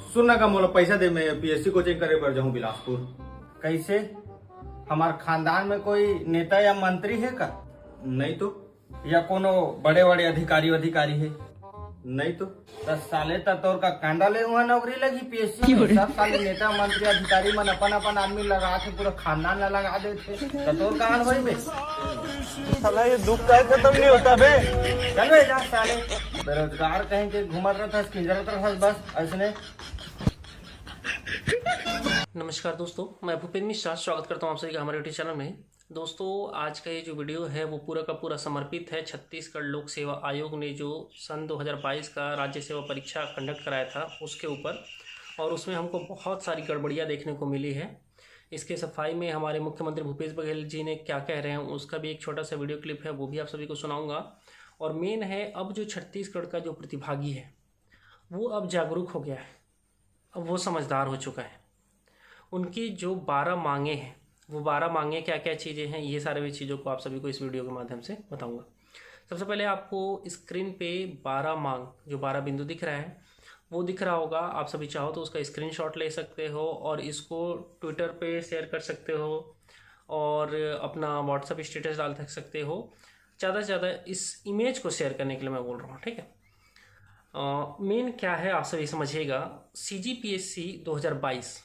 सुनना का मोला पैसा दे, मैं पीएससी कोचिंग करे बर जाऊँ बिलासपुर। कैसे? हमार खानदान में कोई नेता या मंत्री है का? नहीं तो। या कोनो बड़े बड़े अधिकारी है? नहीं तो। 10 साले तक तोर का कांडा ले हुआ नौकरी लगी पीएससी में। सब साले नेता मंत्री अधिकारी मन अपन आदमी लगा के पूरा खानदान ला लगा देते, तो तोर कहां होई बे? साला ये दुख का खत्म नहीं होता बे। चल बे जा साले, बेरोजगार कहीं के घूमत रहता किंजरत रहता बस ऐसने। नमस्कार दोस्तों, मैं भूपेंद्र मिश्रा स्वागत करता हूं आप सभी का हमारे यूट्यूब चैनल में। दोस्तों, आज का ये जो वीडियो है वो पूरा का पूरा समर्पित है छत्तीसगढ़ लोक सेवा आयोग ने जो सन 2022 का राज्य सेवा परीक्षा कंडक्ट कराया था उसके ऊपर, और उसमें हमको बहुत सारी गड़बड़ियाँ देखने को मिली है। इसके सफाई में हमारे मुख्यमंत्री भूपेश बघेल जी ने क्या कह रहे हैं उसका भी एक छोटा सा वीडियो क्लिप है, वो भी आप सभी को सुनाऊँगा। और मेन है, अब जो छत्तीसगढ़ का जो प्रतिभागी है वो अब जागरूक हो गया है, अब वो समझदार हो चुका है। उनकी जो 12 मांगे हैं, वो 12 मांगे क्या क्या चीज़ें हैं, ये सारे भी चीज़ों को आप सभी को इस वीडियो के माध्यम से बताऊंगा। सबसे पहले आपको स्क्रीन पे 12 मांग, जो 12 बिंदु दिख रहा है वो दिख रहा होगा। आप सभी चाहो तो उसका स्क्रीनशॉट ले सकते हो और इसको ट्विटर पे शेयर कर सकते हो और अपना व्हाट्सएप स्टेटस डाल सकते हो। ज़्यादा से ज़्यादा इस इमेज को शेयर करने के लिए मैं बोल रहा हूँ, ठीक है। मेन क्या है आप सभी समझिएगा। CGPSC 2022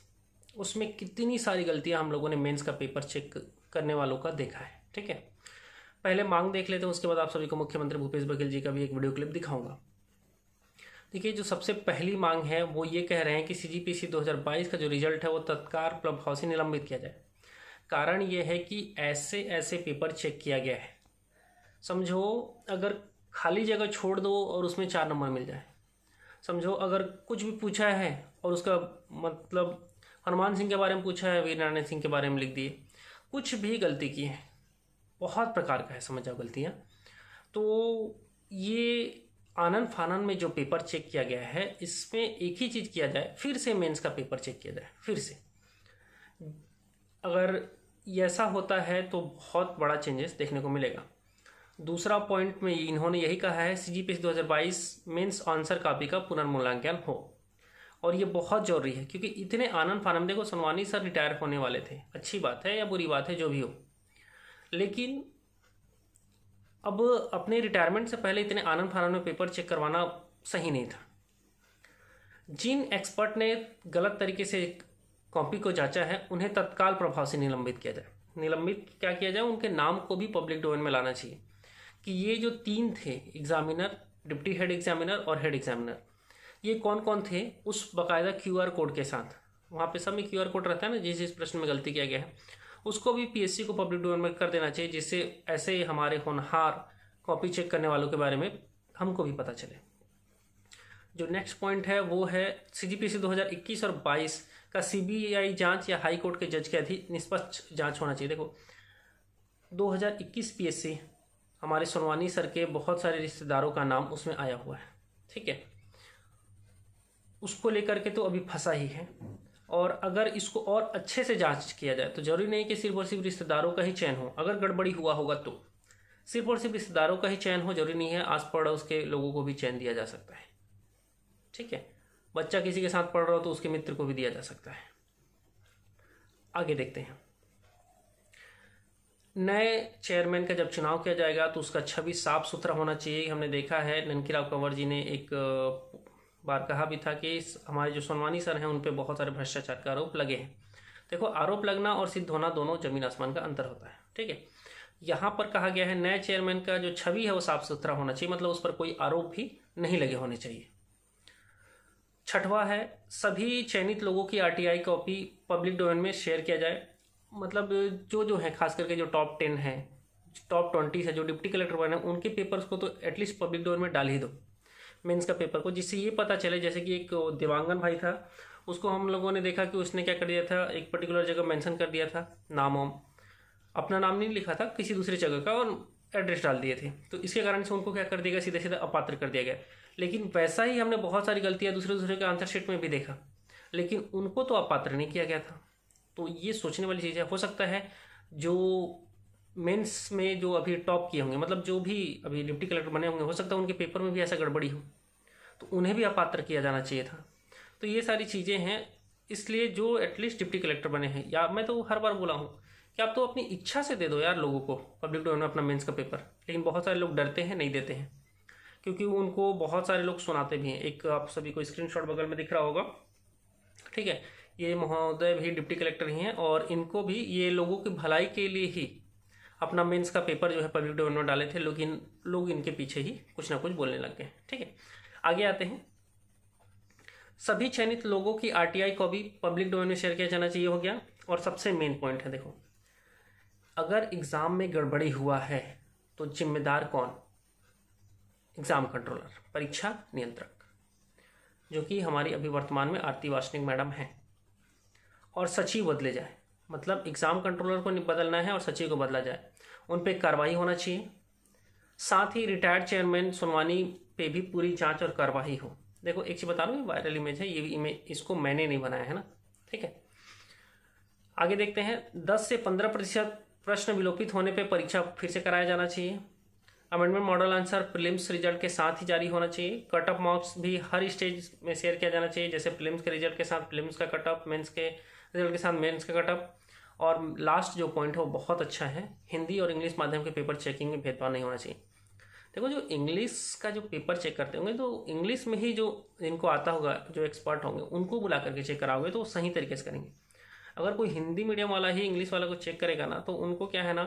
उसमें कितनी सारी गलतियां हम लोगों ने मेंस का पेपर चेक करने वालों का देखा है, ठीक है। पहले मांग देख लेते हैं, उसके बाद आप सभी को मुख्यमंत्री भूपेश बघेल जी का भी एक वीडियो क्लिप दिखाऊंगा। देखिए, जो सबसे पहली मांग है वो ये कह रहे हैं कि CGPSC 2022 का जो रिजल्ट है वो तत्काल प्रभाव से निलंबित किया जाए। कारण ये है कि ऐसे ऐसे पेपर चेक किया गया है, समझो अगर खाली जगह छोड़ दो और उसमें 4 नंबर मिल जाए, समझो अगर कुछ भी पूछा है और उसका मतलब हनुमान सिंह के बारे में पूछा है, वीर नारायण सिंह के बारे में लिख दिए, कुछ भी गलती की है, बहुत प्रकार का है, समझ जाओ गलतियाँ। तो ये आनन फानन में जो पेपर चेक किया गया है, इसमें एक ही चीज़ किया जाए, फिर से मेंस का पेपर चेक किया जाए फिर से। अगर ऐसा होता है तो बहुत बड़ा चेंजेस देखने को मिलेगा। दूसरा पॉइंट में इन्होंने यही कहा है CGPSC 2022 मेंस आंसर कॉपी का पुनर्मूल्यांकन हो, और ये बहुत जरूरी है क्योंकि इतने आनंद फानंद, देखो सोनवानी सर रिटायर होने वाले थे, अच्छी बात है या बुरी बात है जो भी हो, लेकिन अब अपने रिटायरमेंट से पहले इतने आनंद फानंद में पेपर चेक करवाना सही नहीं था। जिन एक्सपर्ट ने गलत तरीके से कॉपी को जांचा है उन्हें तत्काल प्रभाव से निलंबित किया जाए। निलंबित क्या किया जाए, उनके नाम को भी पब्लिक डोमेन में लाना चाहिए कि ये जो 3 थे, एग्जामिनर, डिप्टी हेड एग्जामिनर और हेड एग्जामिनर, ये कौन कौन थे, उस बाकायदा QR कोड के साथ, वहाँ पे सब में QR कोड रहता है ना, जिस जिस प्रश्न में गलती किया गया है उसको भी PSC को पब्लिक डोमेन में कर देना चाहिए, जिससे ऐसे हमारे होनहार कॉपी चेक करने वालों के बारे में हमको भी पता चले। जो नेक्स्ट पॉइंट है वो है CGPSC 2021 और 22 का CBI जांच या हाई कोर्ट के जज के अधीन निष्पक्ष जांच होना चाहिए। देखो 2021 PSC हमारे सोनवानी सर के बहुत सारे रिश्तेदारों का नाम उसमें आया हुआ है, ठीक है। उसको लेकर के तो अभी फंसा ही है, और अगर इसको और अच्छे से जांच किया जाए तो जरूरी नहीं कि सिर्फ और सिर्फ रिश्तेदारों का ही चयन हो। अगर गड़बड़ी हुआ होगा तो सिर्फ और सिर्फ रिश्तेदारों का ही चयन हो, जरूरी नहीं है, आस पड़ोस के लोगों को भी चयन दिया जा सकता है, ठीक है। बच्चा किसी के साथ पढ़ रहा हो तो उसके मित्र को भी दिया जा सकता है। आगे देखते हैं। नए चेयरमैन का जब चुनाव किया जाएगा तो उसका छवि साफ सुथरा होना चाहिए। हमने देखा है ननकीराव कंवर जी ने एक बार कहा भी था कि हमारे जो सोनवानी सर हैं उन पे बहुत सारे भ्रष्टाचार के आरोप लगे हैं। देखो, आरोप लगना और सिद्ध होना दोनों जमीन आसमान का अंतर होता है, ठीक है। यहाँ पर कहा गया है नए चेयरमैन का जो छवि है वो साफ सुथरा होना चाहिए, मतलब उस पर कोई आरोप भी नहीं लगे होने चाहिए। छठवां है, सभी चयनित लोगों की RTI कॉपी पब्लिक डोमेन में शेयर किया जाए। मतलब जो है, खास करके जो टॉप 10 है, टॉप 20 है, जो डिप्टी कलेक्टर बने उनके पेपर्स को तो एटलीस्ट पब्लिक डोमेन में डाल ही दो, मेंस का पेपर को, जिससे ये पता चले। जैसे कि एक देवांगन भाई था, उसको हम लोगों ने देखा कि उसने क्या कर दिया था, एक पर्टिकुलर जगह मेंशन कर दिया था, नाम अपना नाम नहीं लिखा था, किसी दूसरी जगह का, और एड्रेस डाल दिए थे, तो इसके कारण से उनको क्या कर दिया, सीधे सीधे अपात्र कर दिया गया। लेकिन वैसा ही हमने बहुत सारी गलतियां दूसरे के आंसर शीट में भी देखा, लेकिन उनको तो अपात्र नहीं किया गया था। तो ये सोचने वाली चीज़ है। हो सकता है जो मेंस में जो अभी टॉप किए होंगे, मतलब जो भी अभी डिप्टी कलेक्टर बने होंगे, हो सकता है उनके पेपर में भी ऐसा गड़बड़ी हो, तो उन्हें भी अपात्र किया जाना चाहिए था। तो ये सारी चीज़ें हैं, इसलिए जो एटलीस्ट डिप्टी कलेक्टर बने हैं, या मैं तो हर बार बोला हूँ कि आप तो अपनी इच्छा से दे दो यार लोगों को पब्लिक डोमेन में अपना मेंस का पेपर। लेकिन बहुत सारे लोग डरते हैं, नहीं देते हैं, क्योंकि उनको बहुत सारे लोग सुनाते भी हैं। एक आप सभी को स्क्रीनशॉट बगल में दिख रहा होगा, ठीक है, ये महोदय भी डिप्टी कलेक्टर ही हैं और इनको भी ये लोगों की भलाई के लिए ही अपना मेंस का पेपर जो है पब्लिक डोमेन में डाले थे, लेकिन लोग इनके पीछे ही कुछ ना कुछ बोलने लग गए। ठीक है, आगे आते हैं। सभी चयनित लोगों की आरटीआई कॉपी पब्लिक डोमेन में शेयर किया जाना चाहिए हो गया। और सबसे मेन पॉइंट है, देखो, अगर एग्जाम में गड़बड़ी हुआ है तो जिम्मेदार कौन? एग्जाम कंट्रोलर, परीक्षा नियंत्रक, जो कि हमारी अभी वर्तमान में आरती वासनिक मैडम हैं। और सचिव बदले जाए, मतलब एग्जाम कंट्रोलर को बदलना है और सचिव को बदला जाए, उन पे कार्रवाई होना चाहिए। साथ ही रिटायर्ड चेयरमैन सोनवानी पे भी पूरी जांच और कार्रवाई हो। देखो एक चीज बता रहा हूँ, ये वायरल इमेज है, ये इमेज इसको मैंने नहीं बनाया है ना, ठीक है। आगे देखते हैं। 10 से 15% प्रश्न विलोपित होने पे परीक्षा फिर से कराया जाना चाहिए। Amendment model answer prelims result के साथ ही जारी होना चाहिए। कट ऑफ मार्क्स भी हर स्टेज में शेयर किया जाना चाहिए, जैसे प्रीलिम्स के रिजल्ट के साथ प्रीलिम्स का कट ऑफ, मेंस के रिजल्ट के साथ मेंस का कट ऑफ। और लास्ट जो पॉइंट है वो बहुत अच्छा है, हिंदी और इंग्लिश माध्यम के पेपर चेकिंग में भेदभाव नहीं होना चाहिए। देखो, जो इंग्लिश का जो पेपर चेक करते होंगे तो इंग्लिश में ही जो इनको आता होगा, जो एक्सपर्ट होंगे, उनको बुला करके चेक कराओगे तो वो सही तरीके से करेंगे। अगर कोई हिंदी मीडियम वाला ही इंग्लिश वाला को चेक करेगा ना, तो उनको क्या है ना,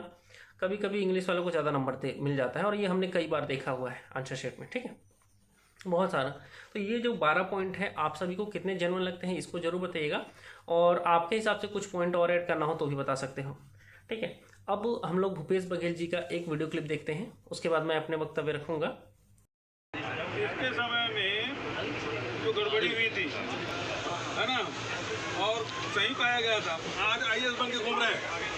कभी कभी इंग्लिश वालों को ज़्यादा नंबर मिल जाता है, और ये हमने कई बार देखा हुआ है आंसर शीट में, ठीक है, बहुत सारा। तो ये जो 12 पॉइंट है, आप सभी को कितने जेन्युइन लगते हैं इसको जरूर बताइएगा, और आपके हिसाब से कुछ पॉइंट और ऐड करना हो तो भी बता सकते हो, ठीक है। अब हम लोग भूपेश बघेल जी का एक वीडियो क्लिप देखते हैं, उसके बाद मैं अपने वक्तव्य रखूंगा। इसके समय में जो गड़बड़ी हुई थी, है ना, और सही पाया गया था, आज आईएएस बन के घूम रहे हैं।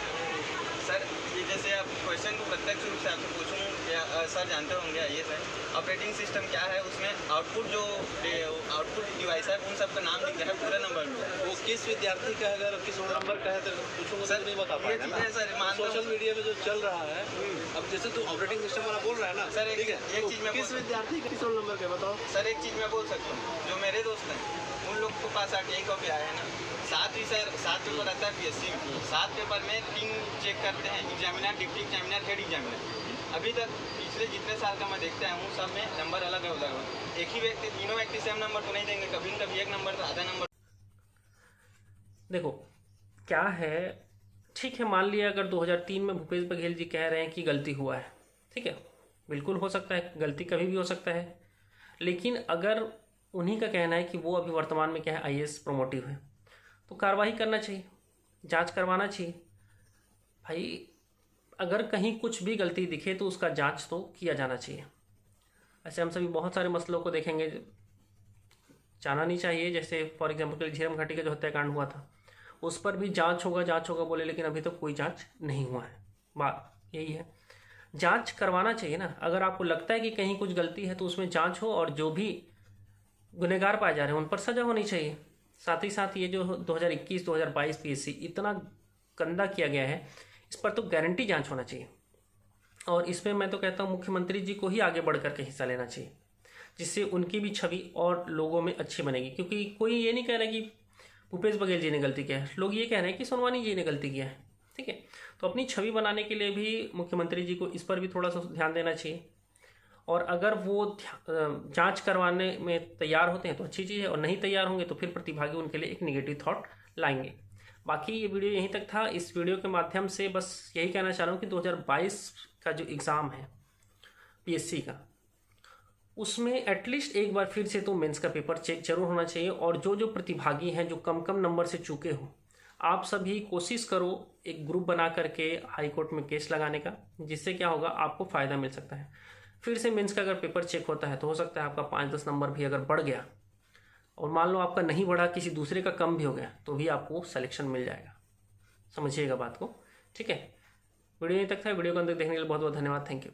सर, ये जैसे आप क्वेश्चन को प्रत्यक्ष रूप से आपसे पूछूं, या सर जानते होंगे आइए सर, ऑपरेटिंग सिस्टम क्या है, उसमें आउटपुट जो आउटपुट डिवाइस है उन सब का नाम दिख रहा है पूरे नंबर में। वो किस विद्यार्थी का है, अगर किस नंबर का है तो पूछूंगा सर, तो नहीं बता ये पाएगा चीज़ ना। है सर, मान लो सोशल मीडिया में जो चल रहा है, अब जैसे तू ऑपरेटिंग सिस्टम वाला बोल रहा है ना, सर, ठीक है, एक तो चीज़ मैं किस विद्यार्थी का किस रोल नंबर का बताओ। सर, एक चीज़ मैं बोल सकता हूँ, जो मेरे दोस्त हैं उन लोग को पास आके कॉपी आया है ना, 7 पेपर आता है पीएससी में, 7 पेपर में 3 चेक करते हैं, examiner, deputy examiner, head examiner. अभी तक पिछले जितने साल का मैं देखता हूँ, सब में नंबर अलग है, एक ही व्यक्ति, तीनों व्यक्ति सेम नंबर तो नहीं देंगे, कभी न कभी एक नंबर तो आधा नंबर। देखो क्या है, ठीक है, मान लिया अगर 2003 में भूपेश बघेल जी कह रहे हैं कि गलती हुआ है, ठीक है, बिल्कुल हो सकता है, गलती कभी भी हो सकता है। लेकिन अगर उन्हीं का कहना है कि वो अभी वर्तमान में क्या है, आईएएस प्रोमोटिव है, तो कार्रवाई करना चाहिए, जांच करवाना चाहिए भाई। अगर कहीं कुछ भी गलती दिखे तो उसका जांच तो किया जाना चाहिए। ऐसे हम सभी बहुत सारे मसलों को देखेंगे, जाना नहीं चाहिए। जैसे फॉर एग्जाम्पल झीरम घाटी का जो हत्याकांड हुआ था, उस पर भी जांच होगा बोले, लेकिन अभी तक कोई जांच नहीं हुआ है। बात यही है, जांच करवाना चाहिए ना। अगर आपको लगता है कि कहीं कुछ गलती है तो उसमें जांच हो, और जो भी गुनहगार पाए जा रहे हैं उन पर सजा होनी चाहिए। साथ ही साथ ये जो 2021-2022 पीएससी इतना गंदा किया गया है, इस पर तो गारंटी जांच होना चाहिए। और इसमें मैं तो कहता हूँ मुख्यमंत्री जी को ही आगे बढ़ करके हिस्सा लेना चाहिए, जिससे उनकी भी छवि और लोगों में अच्छी बनेगी। क्योंकि कोई ये नहीं कह रहा कि भूपेश बघेल जी ने गलती किया है, लोग ये कह रहे हैं कि सोनवानी जी ने गलती किया है, ठीक है। तो अपनी छवि बनाने के लिए भी मुख्यमंत्री जी को इस पर भी थोड़ा सा ध्यान देना चाहिए। और अगर वो जांच करवाने में तैयार होते हैं तो अच्छी चीज़ है, और नहीं तैयार होंगे तो फिर प्रतिभागी उनके लिए एक निगेटिव थॉट लाएंगे। बाकी ये वीडियो यहीं तक था। इस वीडियो के माध्यम से बस यही कहना चाह रहा हूँ कि 2022 का जो एग्ज़ाम है पीएससी का, उसमें एटलीस्ट एक बार फिर से तो मेंस का पेपर चेक जरूर होना चाहिए। और जो जो प्रतिभागी हैं जो कम कम नंबर से चूके हो, आप सभी कोशिश करो एक ग्रुप बना करके हाई कोर्ट में केस लगाने का, जिससे क्या होगा, आपको फ़ायदा मिल सकता है। फिर से मेंस का अगर पेपर चेक होता है तो हो सकता है आपका 5-10 नंबर भी अगर बढ़ गया, और मान लो आपका नहीं बढ़ा, किसी दूसरे का कम भी हो गया, तो भी आपको सिलेक्शन मिल जाएगा। समझिएगा बात को, ठीक है। वीडियो यहीं तक था। वीडियो को अंत तक देखने के लिए बहुत बहुत धन्यवाद। Thank you.